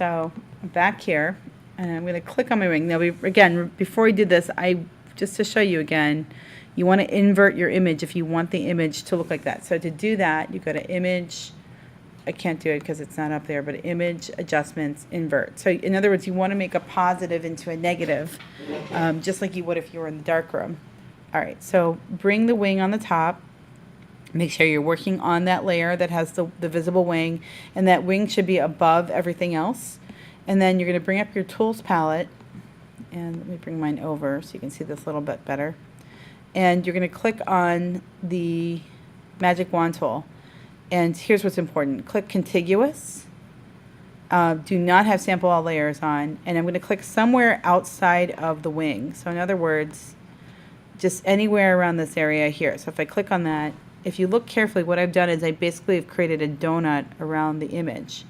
So I'm back here, and I'm going to click on my wing. Now, again, before we did this, just to show you again, you want to invert your image if you want the image to look like that. So to do that, you go to Image. I can't do it because it's not up there, but Image, Adjustments, Invert. So in other words, you want to make a positive into a negative, just like you would if you were in the darkroom. All right, so bring the wing on the top. Make sure you're working on that layer that has the visible wing, and that wing should be above everything else. And then you're going to bring up your Tools palette, and let me bring mine over so you can see this a little bit better. And you're going to click on the Magic Wand tool. And here's what's important. Click Contiguous. Do not have Sample All Layers on. And I'm going to click somewhere outside of the wing. So in other words, just anywhere around this area here. So if I click on that, if you look carefully, what I've done is I basically have created a donut around the image.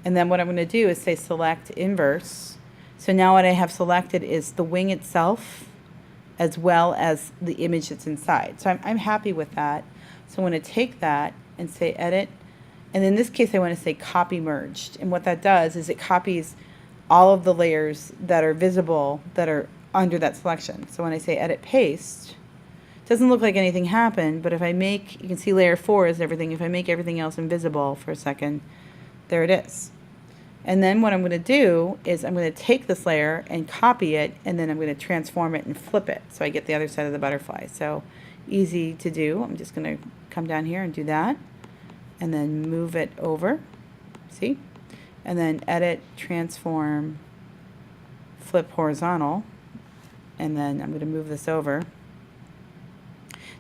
And then what I'm going to do is say Select Inverse. So now what I have selected is the wing itself as well as the image that's inside. So I'm happy with that. So I'm going to take that and say Edit. And in this case, I want to say Copy Merged. And what that does is it copies all of the layers that are visible that are under that selection. So when I say Edit Paste, it doesn't look like anything happened, but if I make, you can see layer 4 is everything. If I make everything else invisible for a second, there it is. And then what I'm going to do is I'm going to take this layer and copy it, and then I'm going to transform it and flip it so I get the other side of the butterfly. So easy to do. I'm just going to come down here and do that, and then move it over. See? And then Edit, Transform, Flip Horizontal, and then I'm going to move this over.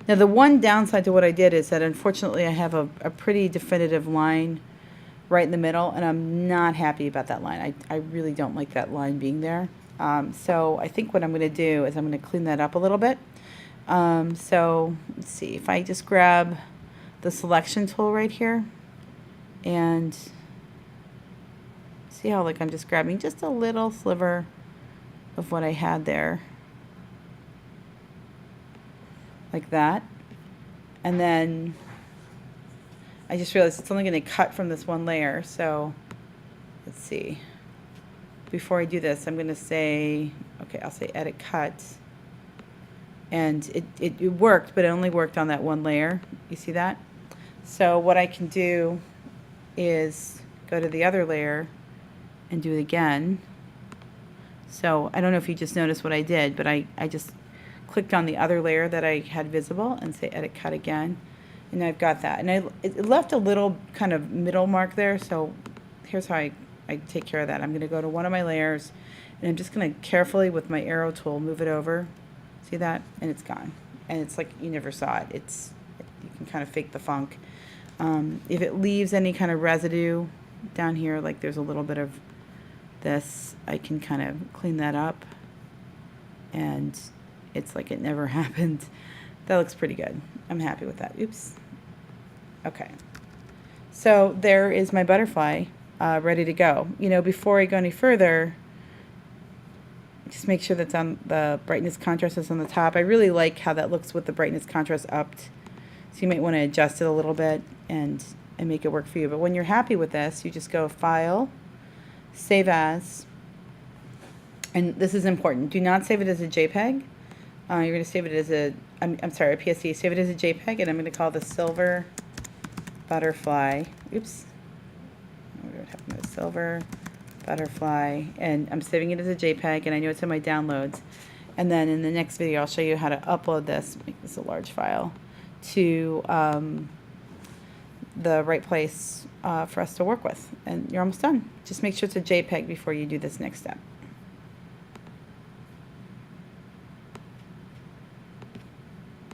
Now the one downside to what I did is that unfortunately I have a pretty definitive line right in the middle, and I'm not happy about that line. I really don't like that line being there. So I think what I'm going to do is I'm going to clean that up a little bit. So let's see, if I just grab the selection tool right here and see how like I'm just grabbing just a little sliver of what I had there, like that. And then I just realized it's only going to cut from this one layer. So let's see. Before I do this, I'm going to say, okay, I'll say Edit Cut. And it worked, but it only worked on that one layer. You see that? So what I can do is go to the other layer and do it again. So I don't know if you just noticed what I did, but I just clicked on the other layer that I had visible and say Edit Cut again. And I've got that. And it left a little kind of middle mark there, so here's how I take care of that. I'm going to go to one of my layers, and I'm just going to carefully, with my arrow tool, move it over. See that? And it's gone. And it's like you never saw it. You can kind of fake the funk. If it leaves any kind of residue down here, like there's a little bit of this, I can kind of clean that up. And it's like it never happened. That looks pretty good. I'm happy with that. Oops. Okay. So there is my butterfly ready to go. You know, before I go any further, just make sure that's on the brightness contrast is on the top. I really like how that looks with the brightness contrast upped. So you might want to adjust it a little bit and make it work for you. But when you're happy with this, you just go File, Save As. And this is important. Do not save it as a JPEG. You're going to save it as a PSD. Save it as a JPEG, and I'm going to call this Silver Butterfly. Oops. What happened to Silver Butterfly? And I'm saving it as a JPEG, and I know it's in my downloads. And then in the next video, I'll show you how to upload this, make this a large file, to the right place for us to work with. And you're almost done. Just make sure it's a JPEG before you do this next step.